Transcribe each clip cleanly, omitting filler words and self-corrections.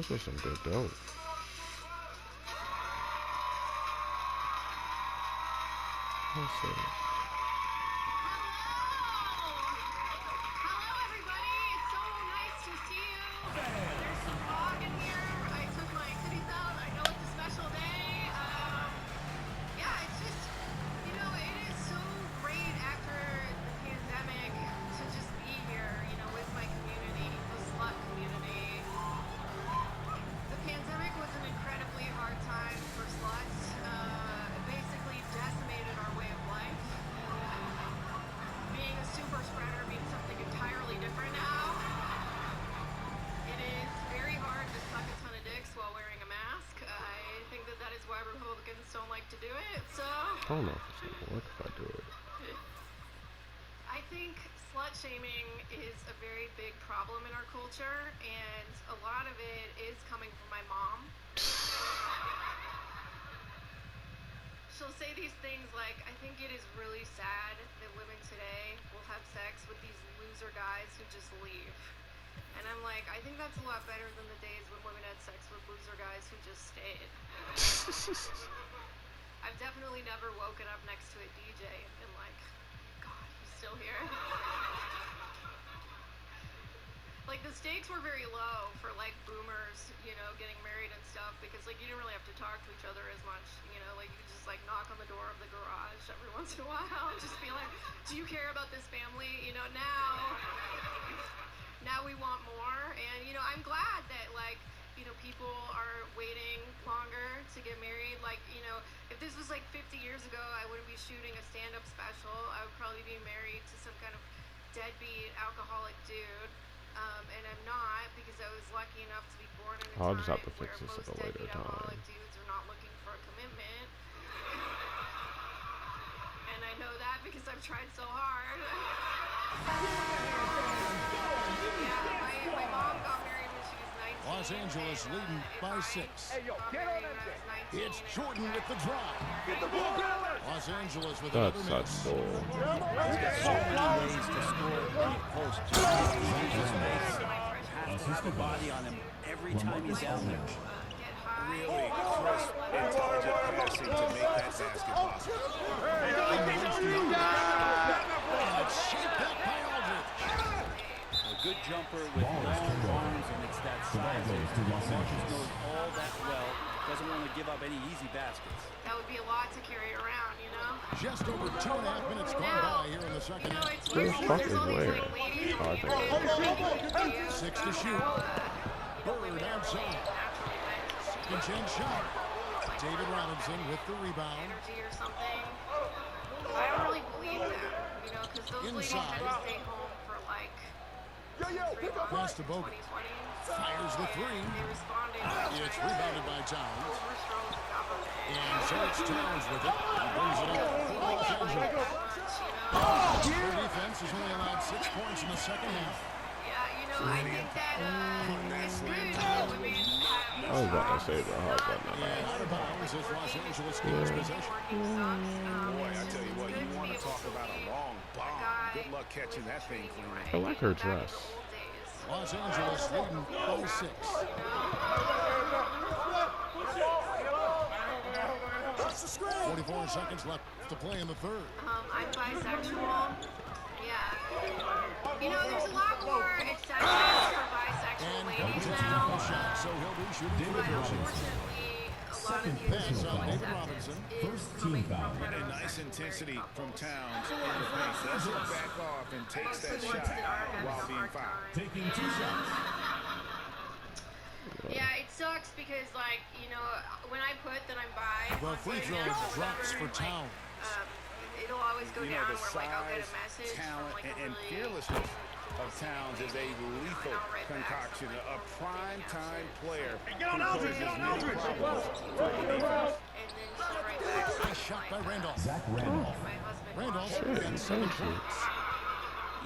This is some good dope. Let's see. Hello, everybody. It's so nice to see you. There's some fog in here. I took my titties out. I know it's a special day. Yeah, it's just, it is so great after the pandemic to just be here, with my community, the slut community. The pandemic was an incredibly hard time for sluts. It basically decimated our way of life. Being a super spreader means something entirely different now. It is very hard to suck a ton of dicks while wearing a mask. I think that is why Republicans don't like to do it. So I don't know if it's gonna work if I do it. I think slut shaming is a very big problem in our culture, and a lot of it is coming from my mom. She'll say these things like, I think it is really sad that women today will have sex with these loser guys who just leave. And I'm like, I think that's a lot better than the days when women had sex with loser guys who just stayed. I've definitely never woken up next to a DJ and been like, God, he's still here. Like, the stakes were very low for, like, boomers, getting married and stuff, because, like, you didn't really have to talk to each other as much, like, you could just, like, knock on the door of the garage every once in a while and just be like, do you care about this family? Now we want more, and, I'm glad that, like, people are waiting longer to get married. Like, if this was, like, 50 years ago, I wouldn't be shooting a stand-up special. I would probably be married to some kind of deadbeat alcoholic dude. And I'm not, because I was lucky enough to be born in a I'll time just have to where fix this most at a later deadbeat time. alcoholic dudes are not looking for a commitment. And I know that because I've tried so hard. Yeah, my mom got married when she was 19. Los Angeles leading by 6. Hey, yo, get on that thing. It's Jordan with the drop. Get the ball. Los Angeles with That's another miss. so bull. He's got so many ways to score when he posts. Has the body on him every time he's down there. Really crisp, intelligent passing to make that basket possible. Shaped up by Aldridge. A good jumper with long arms, and it's that size. Marcus knows all that well. Doesn't want to give up any easy baskets. That would be a lot to carry around, Just over 2.5 minutes gone by here in the second half. It's Where's weird. Chuck There's is all these, where? like, ladies Oh, I think videos, 6 to shoot. Bird outside. Second chance shot. David Robinson with the rebound. energy or something. I don't really believe that, because those ladies had to stay home for like 3 Pass months to in Bogut. 2020. Fires the three. They responded. It's rebounded by Towns. Overstrokes the government. And so it's Towns with it. He brings it up for Los Angeles. Their defense has only allowed 6 points in the second half. Yeah, I think that it's good that women have. I was about to say, bro, how's that not And out of bounds as Los Angeles gains possession. Boy, I tell you what, you want to talk about a long bomb. Good luck catching that thing clean. I like her dress. Los Angeles leading by 6. 44 seconds left to play in the third. I'm bisexual. Yeah. There's a lot more acceptance for bisexual ladies now. So he'll be shooting But for the unfortunately, a lot of the pass on David acceptance Robinson. is coming from And a nice intensity from Towns in the paint. Doesn't back off and takes that shot while being fouled. Taking 2 shots. Yeah, it sucks because, like, when I put that I'm bi, Well, free throw drops for Towns. It'll always go down The where, like, I'll get a size, message from, talent, like, a and really fearlessness of Towns is a lethal concoction. A prime-time player who poses many problems for the defense. and then she right back. Nice shot by Randolph. Zach Randolph. My husband Randolph watches. against 7 points.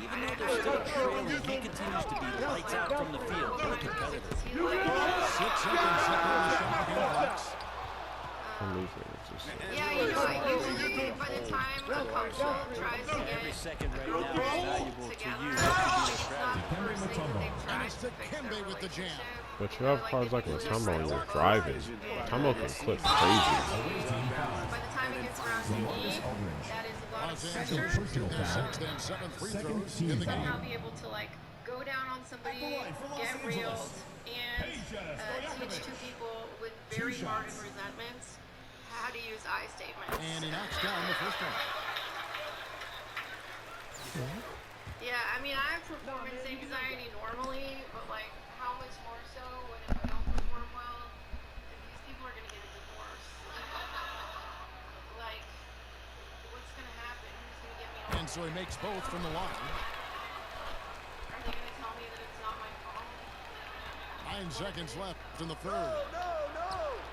Even though they're still trailing, he continues to be lights out from the field. What a competitor. 6 seconds separating the shot again. I'm losing. It's just Yeah, I usually, by the time a couple tries to get Every second right now is valuable to together. you. It's not the first thing that they've And tried it's to to fix Kimbe their with the jam. relationship. But you have cars like Matumbo when you're driving. Matumbo can clip crazy. By the time it gets around to me, that is a lot of Los pressure. Angeles shoot their sixth and seventh free throws in the game. Somehow be able to like go down on somebody, get reeled, and teach two people with very hardened resentments how to use I statements. And he knocks down the first one. Yeah, I mean, I have performance anxiety normally, but like, how much more so when if I don't perform well, these people are gonna get a divorce. Like, what's gonna happen? Who's gonna get me on? And so he makes both from the line. Are they gonna tell me that it's not my fault? 9 seconds left in the third.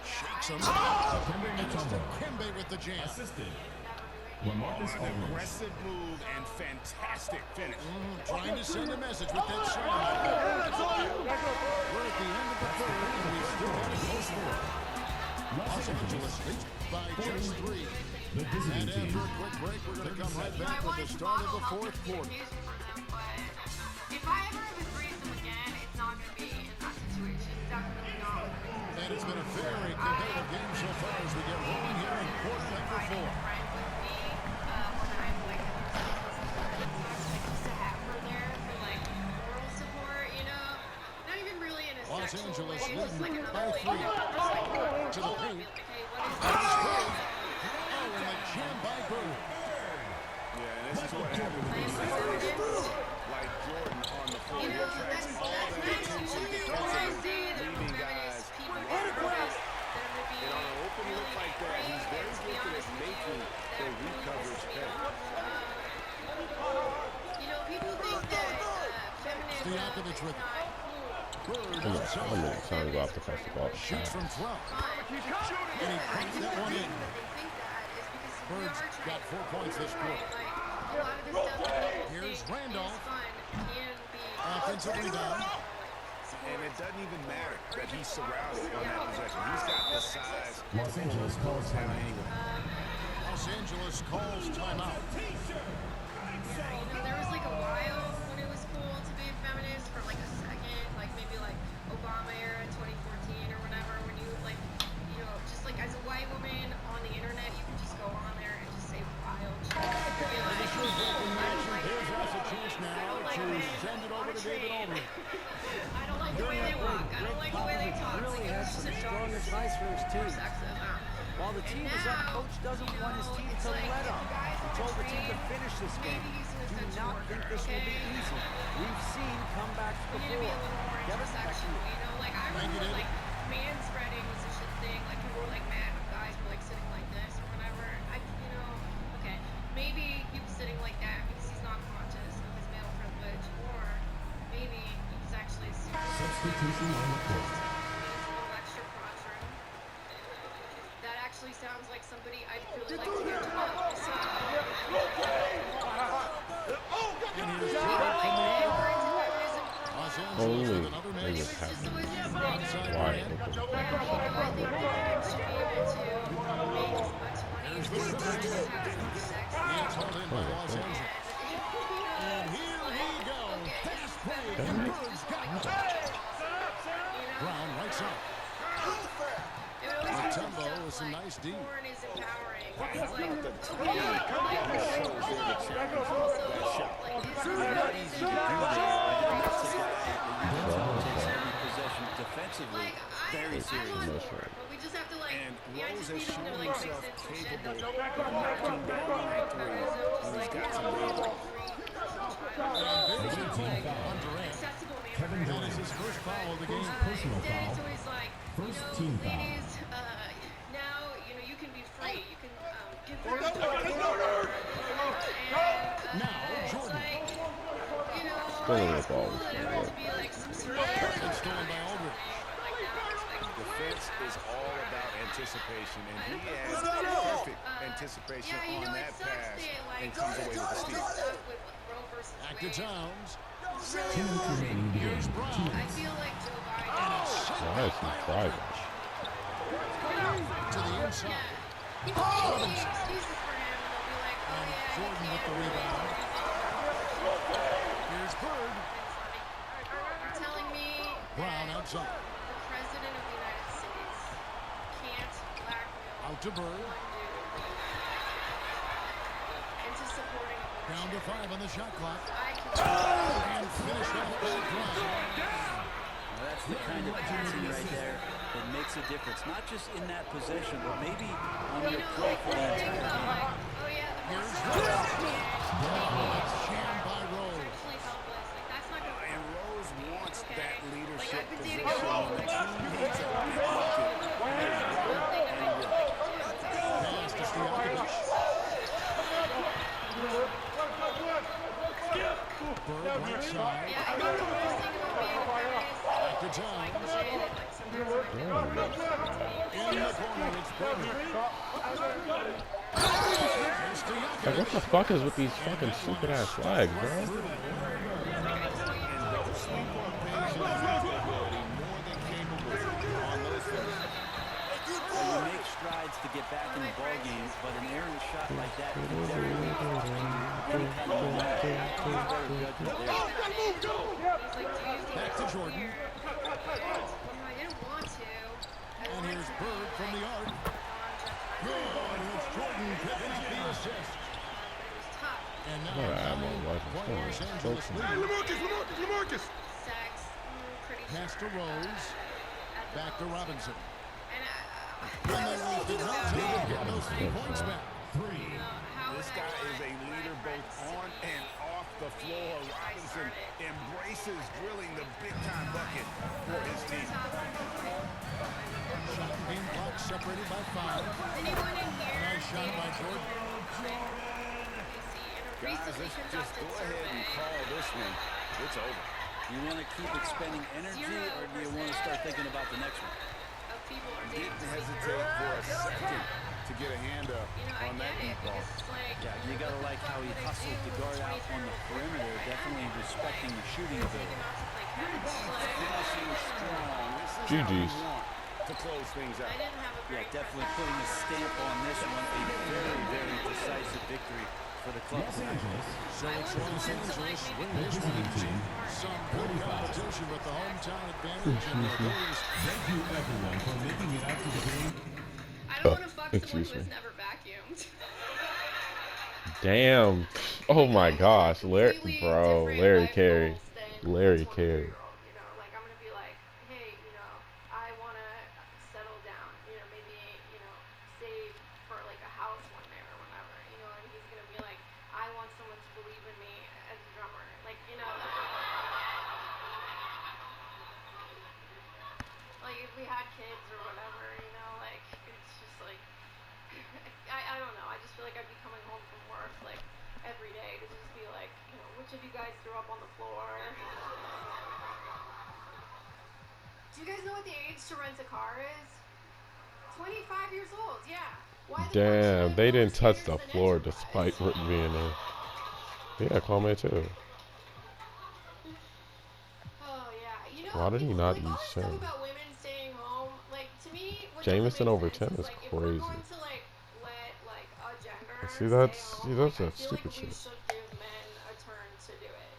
Shakes him. And it's to Kimbe with the jam. An aggressive move and fantastic finish. Trying to send a message with that shot. We're at the end of the third, and we still have a close score. Los Angeles leads by just 3. And after a quick break, we're going to come right back with the start of the fourth quarter. If I ever have to freeze them again, it's not going to be in that situation. Definitely not. And it's been a very competitive game so far as we get rolling here in quarter number 4. Los Angeles leading by 3. To the paint. Oh, and the jam by Bird. Yeah, and this is what happens when like Jordan on the floor. He attracts all that attention defensively, leaving guys. And on an open look like that, he's very gifted at making the recovers pay. You know, people think that feminism Stojakovic with Bird. I'm not trying to go off the first ball. Shoots from 12. And he puts that one in. Bird's got 4 points this quarter. Here's Randolph. Offensive rebound. And it doesn't even matter that he's surrounded on that possession. He's got the size. Los Angeles calls down timeout. anyway. Los Angeles calls timeout. You know, there was like a while when it was cool to be a feminist for like a second, like maybe like Obama era 2014 or whatever, when you like, you know, just like as a white woman on the internet, you can just go on there and just say wild shit. Be like, Here's us a chance now to send it over to David Aldridge. I don't like the way they walk. I don't like the way they talk. Really Like, has it's some just a strong dog advice for his team. sexism. While the team is up, coach doesn't want his team to let up. He told the team to finish this game. Do not think this will be easy. We've seen comebacks We need to be a before. little more Kevin, back to intersectional, you. you know? Like, I remember, like, man spreading was a shit thing. Like, people were, like, mad when guys were, like, sitting like this or whatever. You know, okay, maybe he was sitting like that because he's not conscious of his male privilege, or maybe he was actually Substitution on the court. needs a little extra crotch room. That actually sounds like somebody I'd really like to get to know. So, And here's Jordan from the air. Los Angeles Holy, with another they miss. just have Outside wide man. open. I think women should be able to make as much money as they want and have as much sex. It's hauled in by Los Angeles. And here we go. Fast break. And Bird's got it. Brown right side. Matumbo with some nice D. Porn is empowering. It's How like, about the okay, team like, shows there the challenge of that shot? like, It's not easy to do that. That's a guy that takes every possession defensively very seriously. but we just have to like, And yeah, I Rose just has need him to shown like himself fix it some shit. capable Don't of knocking down that three when he's got some lead. There's a team foul on Durant. Kevin That Durant. is his first foul of the game. Personal Instead, foul. it's always like, First you team know, foul. ladies, now, you know, you can be free. You can give birth to a baby. And, Now, it's Jordan. like, you know, Still in the it's ball. cool that it to be like some sort of And stolen by Aldridge. like now it's like Defense is all about anticipation, and he has perfect anticipation yeah, you on know, that it sucks pass that like and comes away with the we're steal. just stuck with Roe versus Back to Wade. Towns. 2 minutes remaining in the Here's game. Brown. 2 I minutes. feel like Joe Biden. Why is he driving? To the inside. Yeah. People make excuses for him, and they'll be like, oh yeah, Jordan with the rebound. Here's Bird. You're telling me Brown that outside. the President of the United States can't blackmail Out to Bird. one dude into supporting abortion? Down to 5 on the shot clock. I can And finish off by Brown. Now that's the kind of passing right there that makes a difference, not just in that possession, but maybe on your play for the think entire about game. like, oh yeah, the Here's President Jam by Rose. actually helpless. Like that's not gonna And work. Rose wants Okay. that Like leadership I've been dating position. a girl When the like team needs a big bucket, Pass to Stojakovic. Bird right side. yeah, I think the worst thing about being a parent is Back to like Jones. shit. Like sometimes when I feel like In the corner, it's Bird. Here's Stojakovic. Like, what the fuck is with these fucking stupid ass flags, bro? and the sweep on pace and physical ability more than capable on those finishes. So you make strides to get back in the ball game, but an errant shot like that can very well cost you any kind of momentum. Better judgment there. he's like, do you Back to Jordan. I didn't want to. And here's Bird from the arc. Good. It's Jordan picking up the assist. And now I'm on play watching Los this. Angeles lead. Sex, pretty Pass to sure. Rose. Back to Robinson. And And they leave the hotel. Get those 3 points back. This guy is a leader both on and off the floor. Robinson embraces drilling the big-time bucket for his team. Shot being blocked, separated by 5. anyone in here? Nice shot by Jordan. Guys, let's just go ahead and call this one. It's over. Do you want to keep expending energy, or do you want to start thinking about the next one? Didn't hesitate for a second to get a hand up on that deep ball. Yeah, you got to like how he hustled the guard out on the perimeter, definitely respecting the shooting ability. Finishing strong. This is how GG's. we want to close things out. Yeah, definitely putting a stamp on this one. A very, very decisive victory for the club. Los Angeles, So it's Los Angeles win this one. Some good competition with the hometown advantage and the Bulls. thank you everyone for making it out to the game. I don't want to fuck someone excuse who has me. never vacuumed. Damn. Oh my gosh. Larry, Completely bro. different Larry life Carey. goals than Larry a 24-year-old, Carey. You know, like I'm gonna be like, hey, you know, I want to settle down. You know, maybe save for like a house one day or whatever. You know, and he's gonna be like, I want someone to believe in me as a drummer. Like, you know. Like if we had kids or whatever, you know, like it's just like I don't know. I just feel like I'd be coming home from work like every day to just be like, which of you guys threw up on the floor? Do you guys know what the age to rent a car is? 25 years old. Yeah. Why the fuck should I Damn. They have didn't touch the experienced an floor enterprise? despite being there. Yeah, call me too. Oh yeah, Why did he not like, eat all this stuff Shem? about women staying home, like to me, what Jameson doesn't over make sense 10 is like, if we're crazy. going to like let like a gender See, that's stay see, home, that's like, I that feel stupid like we shit. should give men a turn to do it,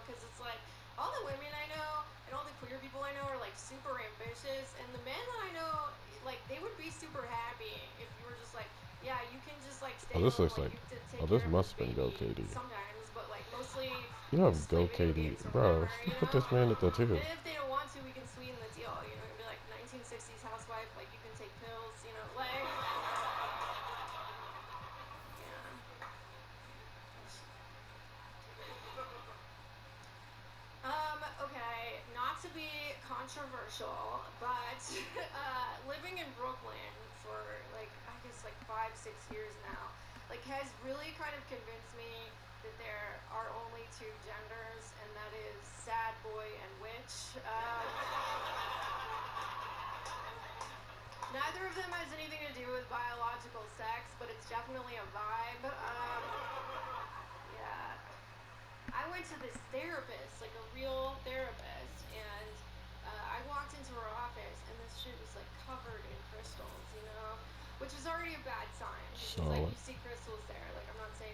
because it's like all the women I know and all the queer people I know are like super ambitious, and the men that I know, like they would be super happy if you were just like, yeah, you can just like stay Oh, this home, looks like. you can take Oh, this care of must this have been Go baby KD. sometimes, but like mostly You have just Go play video KD, games or bro. whatever, You put this man at the two. and if they don't want to, we can sweeten the deal. It can be like 1960s housewife, like you can take pills, like. Okay, not to be controversial, but living in Brooklyn for like I guess like 5-6 years now, like has really kind of convinced me that there are only two genders, and that is sad boy and witch. Neither of them has anything to do with biological sex, but it's definitely a vibe. Yeah. I went to this therapist, like a real therapist, and I walked into her office, and this shit was like covered in crystals, which is already a bad sign. It's So- like you see crystals there, like I'm not saying